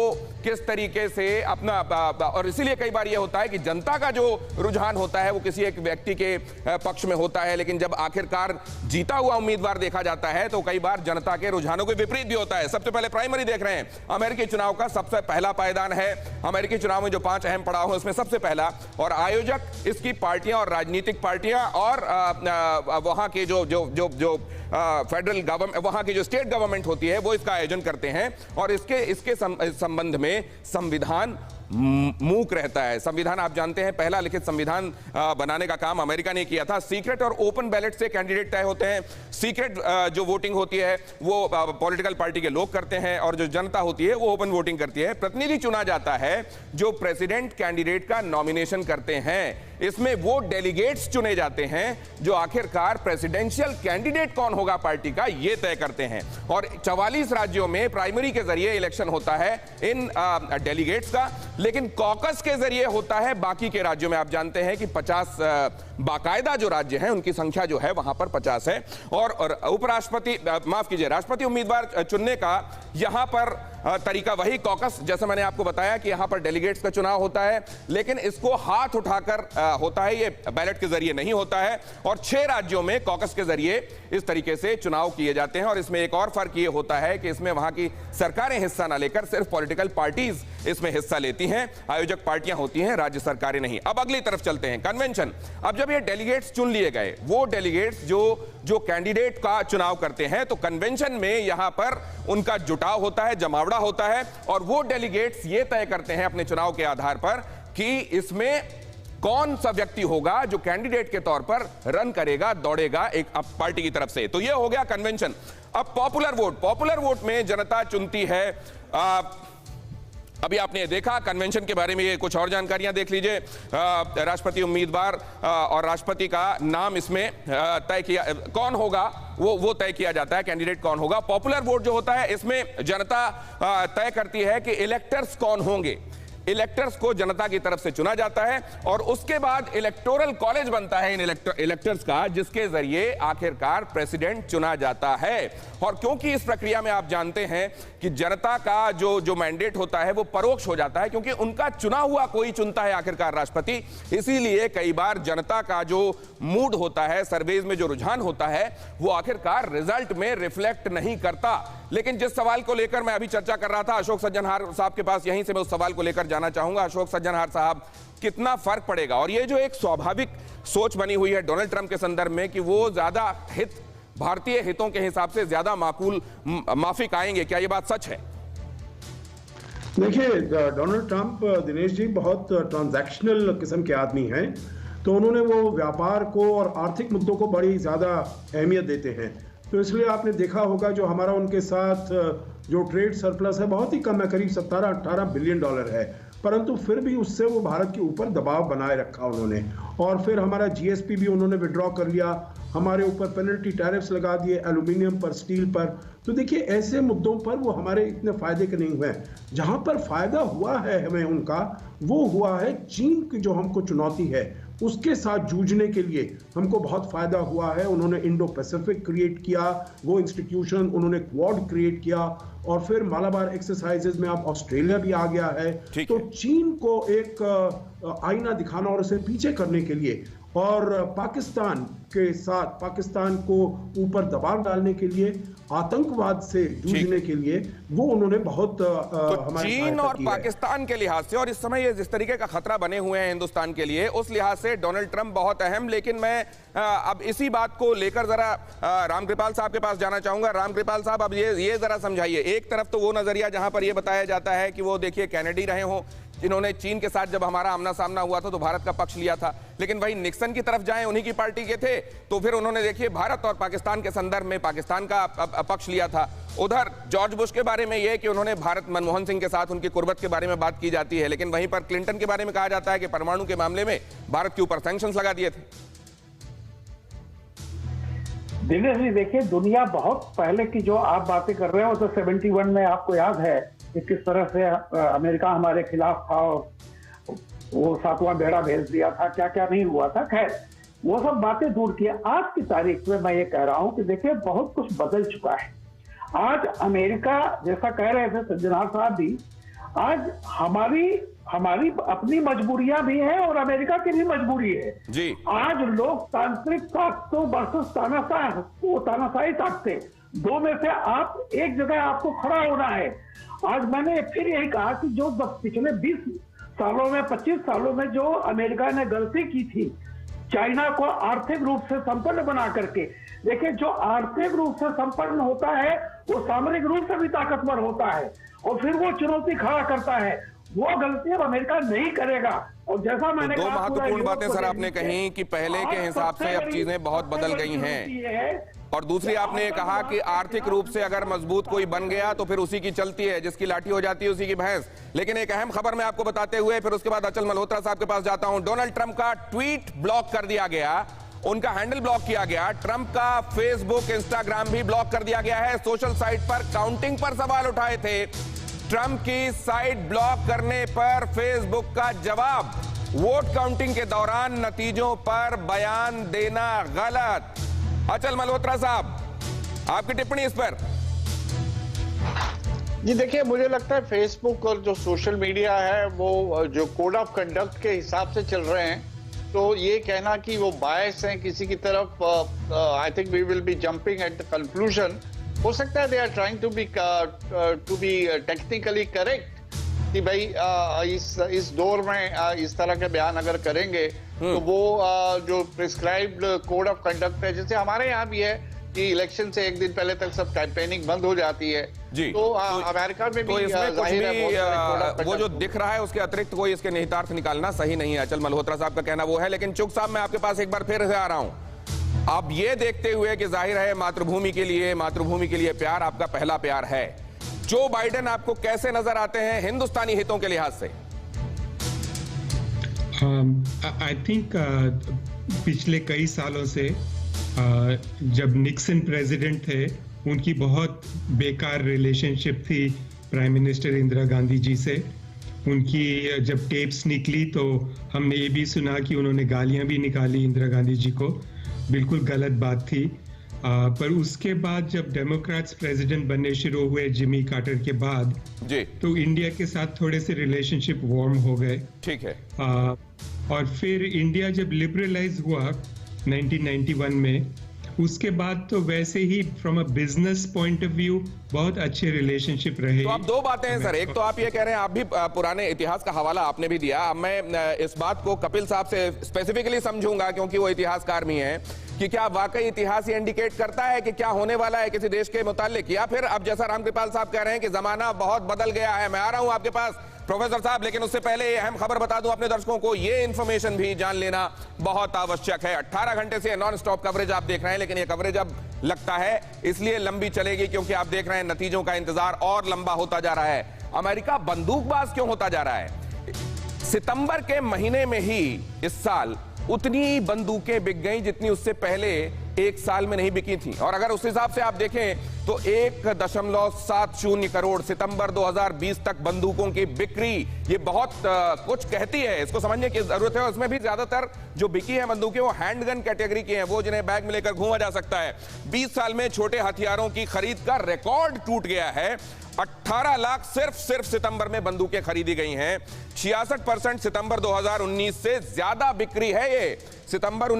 किस तरीके से अपना, और इसीलिए कई बार यह होता है कि जनता का जो रुझान होता है वो किसी एक व्यक्ति के पक्ष में होता है, लेकिन जब आखिरकार जीता हुआ उम्मीदवार देखा जाता है तो कई बार जनता के रुझानों के विपरीत भी होता है। सबसे पहले प्राइमरी देख रहे हैं, अमेरिकी चुनाव का सबसे पहला पायदान है। अमेरिकी चुनाव में जो 5 अहम पड़ाव है उसमें सबसे पहला, और आयोजक इसकी पार्टियां और राजनीतिक पार्टियां और वहां के जो फेडरल गवर्नमेंट, वहां की जो स्टेट गवर्नमेंट होती है वो इसका आयोजन करते हैं, और इसके संबंध में संविधान मूक रहता है। संविधान आप जानते हैं, पहला लिखित संविधान बनाने का काम अमेरिका ने किया था। सीक्रेट और ओपन बैलेट से कैंडिडेट तय होते हैं। सीक्रेट जो वोटिंग होती है वो पॉलिटिकल पार्टी के लोग करते हैं, और जो जनता होती है वो ओपन वोटिंग करती है। प्रतिनिधि चुना जाता है जो प्रेसिडेंट कैंडिडेट का नॉमिनेशन करते हैं। इसमें वो डेलीगेट्स चुने जाते हैं जो आखिरकार प्रेसिडेंशियल कैंडिडेट कौन होगा पार्टी का ये तय करते हैं। और 44 राज्यों में प्राइमरी के जरिए इलेक्शन होता है इन डेलीगेट्स का, लेकिन कॉकस के जरिए होता है बाकी के राज्यों में। आप जानते हैं कि 50 बाकायदा जो राज्य हैं उनकी संख्या जो है वहां पर 50 है। और उपराष्ट्रपति, माफ कीजिए, राष्ट्रपति उम्मीदवार चुनने का यहां पर तरीका वही कॉकस, जैसे मैंने आपको बताया कि यहां पर डेलीगेट्स का चुनाव होता है, लेकिन इसको हाथ उठाकर होता है, ये बैलेट के जरिए नहीं होता है। और 6 राज्यों में कॉकस के जरिए इस तरीके से चुनाव किए जाते हैं। और इसमें एक और फर्क ये होता है कि इसमें वहां की सरकारें हिस्सा ना लेकर सिर्फ पॉलिटिकल पार्टीज इसमें हिस्सा लेती हैं, आयोजक पार्टियां होती हैं, राज्य सरकारें नहीं। अब अगली तरफ चलते हैं, कन्वेंशन। अब जब ये डेलीगेट्स चुन लिए गए, वो डेलीगेट्स जो कैंडिडेट का चुनाव करते हैं, तो कन्वेंशन में यहां पर उनका जुटाव होता है, जमावड़ा होता है, और वो डेलीगेट्स ये तय करते हैं अपने चुनाव के आधार पर कि इसमें कौन सा व्यक्ति होगा जो कैंडिडेट के तौर पर रन करेगा, दौड़ेगा एक पार्टी की तरफ से। तो ये हो गया कन्वेंशन। अब पॉपुलर वोट, पॉपुलर वोट में जनता चुनती है। अभी आपने देखा कन्वेंशन के बारे में, ये कुछ और जानकारियां देख लीजिए। राष्ट्रपति उम्मीदवार और राष्ट्रपति का नाम इसमें तय किया, कौन होगा वो तय किया जाता है, कैंडिडेट कौन होगा। पॉपुलर वोट जो होता है इसमें जनता तय करती है कि इलेक्टर्स कौन होंगे। इलेक्टर्स को जनता की तरफ से चुना जाता है और उसके बाद इलेक्टोरल कॉलेज बनता है इन इलेक्टर्स का, जिसके जरिए आखिरकार प्रेसिडेंट चुना जाता है। और क्योंकि इस प्रक्रिया में आप जानते हैं कि जनता का जो मैंडेट होता है वो परोक्ष हो जाता है, क्योंकि उनका चुना हुआ कोई चुनता है आखिरकार राष्ट्रपति, इसीलिए कई बार जनता का जो मूड होता है, सर्वेज में जो रुझान होता है, वो आखिरकार रिजल्ट में रिफ्लेक्ट नहीं करता। लेकिन जिस सवाल को लेकर मैं अभी चर्चा कर रहा था अशोक सज्जनहार साहब के पास, यहीं से मैं उस सवाल को लेकर जाना चाहूंगा। अशोक सज्जनहार साहब, कितना फर्क पड़ेगा, और ये जो एक स्वाभाविक सोच बनी हुई है डोनाल्ड ट्रंप के संदर्भ में कि वो ज्यादा भारतीय हितों के हिसाब से ज्यादा माकूल माफिक आएंगे, क्या ये बात सच है? देखिए, डोनाल्ड ट्रंप, दिनेश जी, बहुत ट्रांजैक्शनल किस्म के आदमी हैं, तो उन्होंने वो व्यापार को और आर्थिक मुद्दों को बड़ी ज्यादा अहमियत देते हैं। तो इसलिए आपने देखा होगा जो हमारा उनके साथ जो ट्रेड सरप्लस है बहुत ही कम है, करीब 17-18 बिलियन डॉलर है, परंतु फिर भी उससे वो भारत के ऊपर दबाव बनाए रखा उन्होंने। और फिर हमारा जीएसपी भी उन्होंने विड्रॉ कर लिया, हमारे ऊपर पेनल्टी टैरिफ्स लगा दिए एल्यूमिनियम पर, स्टील पर। तो देखिए, ऐसे मुद्दों पर वो हमारे इतने फायदे के नहीं हुए। जहां पर फायदा हुआ है हमें उनका, वो हुआ है चीन की जो हमको चुनौती है उसके साथ जूझने के लिए हमको बहुत फायदा हुआ है। उन्होंने इंडो पैसिफिक क्रिएट किया, वो इंस्टीट्यूशन, उन्होंने क्वाड क्रिएट किया, और फिर मालाबार एक्सरसाइजेज में अब ऑस्ट्रेलिया भी आ गया है। तो चीन को एक आईना दिखाना और उसे पीछे करने के लिए और पाकिस्तान के साथ पाकिस्तान को ऊपर दबाव डालने के लिए, आतंकवाद से जूझने के लिए वो उन्होंने बहुत तो चीन और पाकिस्तान के लिहाज से, और इस समय ये जिस तरीके का खतरा बने हुए हैं हिंदुस्तान के लिए, उस लिहाज से डोनाल्ड ट्रंप बहुत अहम। लेकिन मैं अब इसी बात को लेकर जरा रामकृपाल साहब के पास जाना चाहूंगा। रामकृपाल साहब, अब ये जरा समझाइए, एक तरफ तो वो नजरिया जहां पर ये बताया जाता है कि वो देखिए कैनेडी रहे हों जिन्होंने चीन के साथ जब हमारा आमना सामना हुआ था तो भारत का पक्ष लिया था, लेकिन वही निक्सन की तरफ जाएं, उन्हीं की पार्टी के थे, तो फिर उन्होंने देखिए भारत और पाकिस्तान के संदर्भ में पाकिस्तान का पक्ष लिया था। उधर जॉर्ज बुश के बारे में यह कि उन्होंने भारत मनमोहन सिंह के साथ उनकी कुर्बत के बारे में बात की जाती है, लेकिन वहीं पर क्लिंटन के बारे में कहा जाता है कि परमाणु के मामले में भारत के ऊपर सैंक्शंस लगा दिए थे। दिनेश जी, देखिए, दुनिया बहुत पहले की जो आप बातें कर रहे हो, तो 71 में आपको याद है कि किस तरह से अमेरिका हमारे खिलाफ था और वो 7वां बेड़ा भेज दिया था, क्या क्या नहीं हुआ था। खैर, वो सब बातें दूर की। आज की तारीख में मैं ये कह रहा हूं कि देखिए, बहुत कुछ बदल चुका है। आज अमेरिका, जैसा कह रहे थे सज्जनहार साहब भी, आज हमारी अपनी मजबूरियां भी हैं और अमेरिका की भी मजबूरी है जी। आज लोकतांत्रिक ताकतों वर्सेस तानाशाही ताकतें, दो में से आप एक जगह आपको खड़ा होना है। आज मैंने फिर यही कहा कि जो पिछले 20 सालों में 25 सालों में जो अमेरिका ने गलती की थी चाइना को आर्थिक रूप से संपन्न बना करके, देखिए, जो आर्थिक रूप से संपन्न होता है वो सामरिक रूप से भी ताकतवर होता है और फिर वो चुनौती खड़ा करता है। वो गलती अब अमेरिका नहीं करेगा। और जैसा मैंने दो महत्वपूर्ण बातें सर आपने कही कि पहले के हिसाब से अब चीजें बहुत बदल गई हैं, और दूसरी आपने ये कहा कि आर्थिक रूप से अगर मजबूत कोई बन गया तो फिर उसी की चलती है, जिसकी लाठी हो जाती है उसी की भैंस। लेकिन एक अहम खबर मैं आपको बताते हुए फिर उसके बाद अचल मल्होत्रा साहब के पास जाता हूं। डोनाल्ड ट्रंप का ट्वीट ब्लॉक कर दिया गया, उनका हैंडल ब्लॉक किया गया, ट्रंप का फेसबुक इंस्टाग्राम भी ब्लॉक कर दिया गया है। सोशल साइट पर काउंटिंग पर सवाल उठाए थे, ट्रंप की साइट ब्लॉक करने पर फेसबुक का जवाब, वोट काउंटिंग के दौरान नतीजों पर बयान देना गलत। अचल मल्होत्रा साहब, आपकी टिप्पणी इस पर। जी देखिए, मुझे लगता है फेसबुक और जो सोशल मीडिया है वो जो कोड ऑफ कंडक्ट के हिसाब से चल रहे हैं, तो ये कहना कि वो बायस हैं किसी की तरफ, I think we will be jumping at the conclusion. हो सकता है they are trying to be technically correct कि भाई इस दौर में इस तरह के बयान अगर करेंगे तो वो जो प्रिस्क्राइब्ड कोड ऑफ कंडक्ट है, जैसे हमारे यहाँ भी है कि इलेक्शन से एक दिन पहले तक सब कैंपेनिंग बंद हो जाती है जी, तो अमेरिका में भी जाहिर है वो जो दिख रहा है उसके अतिरिक्त कोई इसके निहितार्थ निकालना सही नहीं है। अचल मल्होत्रा साहब का कहना वो है। लेकिन चुग साहब, मैं आपके पास एक बार फिर से आ रहा हूं। अब ये देखते हुए कि जाहिर है मातृभूमि के लिए प्यार आपका पहला प्यार है, जो बाइडेन आपको कैसे नजर आते हैं हिंदुस्तानी हितों के लिहाज से? आई थिंक पिछले कई सालों से जब निक्सन प्रेसिडेंट थे, उनकी बहुत बेकार रिलेशनशिप थी प्राइम मिनिस्टर इंदिरा गांधी जी से, उनकी जब टेप्स निकली तो हमने ये भी सुना कि उन्होंने गालियां भी निकाली इंदिरा गांधी जी को, बिल्कुल गलत बात थी। पर उसके बाद जब डेमोक्रेट्स प्रेसिडेंट बनने शुरू हुए जिमी कार्टर के बाद जी, तो इंडिया के साथ थोड़े से रिलेशनशिप वार्म हो गए। ठीक है। और फिर इंडिया जब लिबरलाइज हुआ 1991 में, उसके बाद तो वैसे ही from a business point of view बहुत अच्छे रिलेशनशिप रहे। तो अब दो बातें हैं सर, एक तो आप ये कह रहे हैं, आप भी पुराने इतिहास का हवाला आपने भी दिया। अब मैं इस बात को कपिल साहब से स्पेसिफिकली समझूंगा क्योंकि वो इतिहासकार भी हैं, कि क्या वाकई इतिहास ये इंडिकेट करता है कि क्या होने वाला है किसी देश के मुताल्लिक, या फिर अब जैसा रामकृपाल साहब कह रहे हैं कि जमाना बहुत बदल गया है। मैं आ रहा हूं आपके पास प्रोफेसर साहब, लेकिन उससे पहले ये अहम खबर बता दूं अपने दर्शकों को, ये इंफॉर्मेशन भी जान लेना बहुत आवश्यक है। 18 घंटे से नॉन स्टॉप कवरेज आप देख रहे हैं, लेकिन ये कवरेज अब लगता है इसलिए लंबी चलेगी क्योंकि आप देख रहे हैं नतीजों का इंतजार और लंबा होता जा रहा है। अमेरिका बंदूकबाज क्यों होता जा रहा है? सितंबर के महीने में ही इस साल उतनी बंदूकें बिक गई जितनी उससे पहले एक साल में नहीं बिकी थी। और अगर उस हिसाब से आप देखें तो 1.70 करोड़ सितंबर 2020 तक बंदूकों की बिक्री, ये बहुत कुछ कहती है, इसको समझने की जरूरत है। और उसमें भी ज्यादातर जो बिकी है बंदूकें वो हैंडगन कैटेगरी की हैं, वो जिन्हें बैग में लेकर घूमा जा सकता है। 20 साल में छोटे हथियारों की खरीद का रिकॉर्ड टूट गया है। 18 लाख सिर्फ सितंबर में बंदूकें खरीदी गई हैं। 66% सितंबर 2019 से ज्यादा बिक्री है। ये सितंबर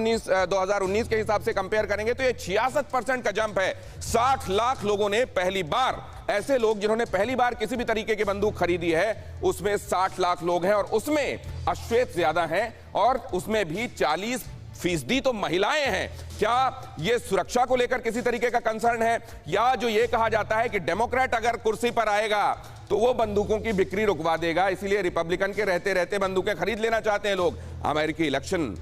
2019 के हिसाब से कंपेयर करेंगे तो ये 66% का जंप है। 60 लाख लोगों ने पहली बार, ऐसे लोग जिन्होंने पहली बार किसी भी तरीके की बंदूक खरीदी है, उसमें 60 लाख लोग हैं। और उसमें अश्वेत ज्यादा हैं और उसमें भी 40% तो महिलाएं हैं। क्या यह सुरक्षा को लेकर किसी तरीके का कंसर्न है, या जो यह कहा जाता है कि डेमोक्रेट अगर कुर्सी पर आएगा तो वो बंदूकों की बिक्री रुकवा देगा, इसीलिए रिपब्लिकन के रहते रहते बंदूकें खरीद लेना चाहते हैं लोग? अमेरिकी इलेक्शन,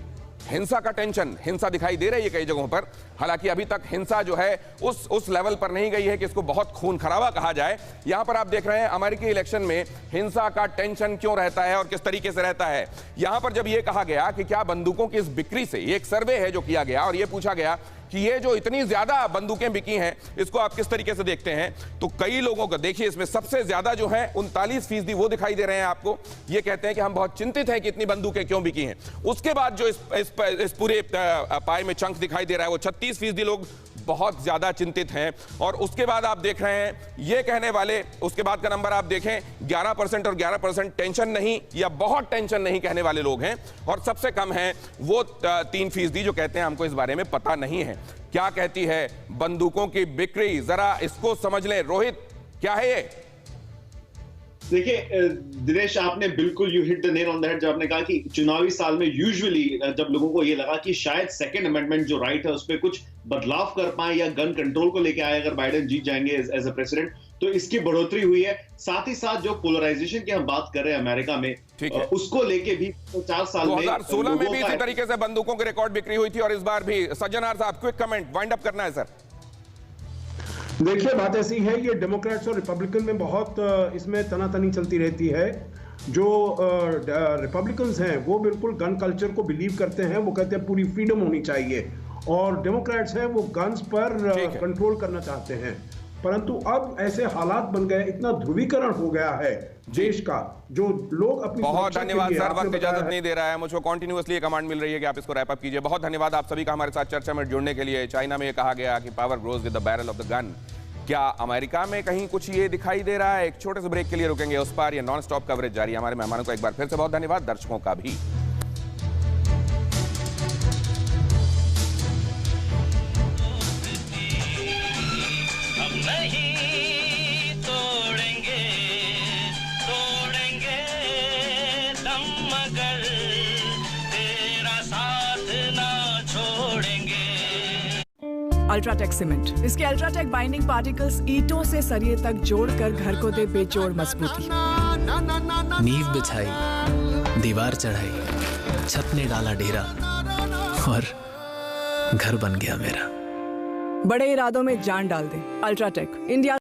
हिंसा का टेंशन, हिंसा दिखाई दे रही है कई जगहों पर, हालांकि अभी तक हिंसा जो है उस लेवल पर नहीं गई है कि इसको बहुत खून खराबा कहा जाए। यहां पर आप देख रहे हैं अमेरिकी इलेक्शन में हिंसा का टेंशन क्यों रहता है और किस तरीके से रहता है। यहां पर जब यह कहा गया कि क्या बंदूकों की इस बिक्री से, ये एक सर्वे है जो किया गया और यह पूछा गया कि ये जो इतनी ज्यादा बंदूकें बिकी हैं इसको आप किस तरीके से देखते हैं, तो कई लोगों को देखिए इसमें सबसे ज्यादा जो है 39% वो दिखाई दे रहे हैं आपको। ये कहते हैं कि हम बहुत चिंतित हैं कि इतनी बंदूकें क्यों बिकी हैं। उसके बाद जो इस पूरे पाई में चंक दिखाई दे रहा है वो 36% लोग बहुत ज्यादा चिंतित हैं। और उसके बाद आप देख रहे हैं ये कहने वाले, उसके बाद का नंबर आप देखें 11% और 11% टेंशन नहीं या बहुत टेंशन नहीं कहने वाले लोग हैं। और सबसे कम है वो 3% जो कहते हैं हमको इस बारे में पता नहीं है। क्या कहती है बंदूकों की बिक्री, जरा इसको समझ लें। रोहित, क्या है ये? देखिए दिनेश, आपने बिल्कुल you hit the nail on the head जब आपने कहा कि चुनावी साल में यूजुअली जब लोगों को ये लगा कि शायद सेकंड अमेंडमेंट जो राइट है उस पर कुछ बदलाव कर पाए या गन कंट्रोल को लेके आए अगर बाइडेन जीत जाएंगे एज अ प्रेसिडेंट, तो इसकी बढ़ोतरी हुई है। साथ ही साथ जो पोलराइजेशन की हम बात कर रहे हैं अमेरिका में, उसको लेके भी 4 साल में 2016 में भी इसी तरीके से बंदूकों की रिकॉर्ड बिक्री हुई थी और इस बार भी। सज्जनहार साहब, क्विक कमेंट, वाइंड अप करना है सर। देखिए बात ऐसी है, ये डेमोक्रेट्स और रिपब्लिकन में बहुत इसमें तनातनी चलती रहती है। जो रिपब्लिकन्स हैं वो बिल्कुल गन कल्चर को बिलीव करते हैं, वो कहते हैं पूरी फ्रीडम होनी चाहिए, और डेमोक्रेट्स हैं वो गन्स पर कंट्रोल करना चाहते हैं। परंतु अब ऐसे हालात बन गए, इतना ध्रुवीकरण हो गया है देश का, जो लोग अपनी। बहुत धन्यवाद सर, वक्त इजाजत नहीं दे रहा है मुझको, कॉन्टिन्यूअसली कमांड मिल रही है कि आप इसको रैप अप कीजिए। बहुत धन्यवाद आप सभी का हमारे साथ चर्चा में जुड़ने के लिए। चाइना में ये कहा गया कि power grows with the barrel of the gun. क्या अमेरिका में कहीं कुछ ये दिखाई दे रहा है? एक छोटे से ब्रेक के लिए रुकेंगे, उस पर ये नॉन स्टॉप कवरेज जारी है। हमारे मेहमानों को एक बार फिर से बहुत धन्यवाद, दर्शकों का भी। अल्ट्राटेक सीमेंट, इसके अल्ट्राटेक बाइंडिंग पार्टिकल्स ईंटों से सरिये तक जोड़कर घर को दे बेजोड़ मजबूती। नींव बिछाई, दीवार चढ़ाई, छत ने डाला डेरा और घर बन गया मेरा। बड़े इरादों में जान डाल दे। UltraTech, India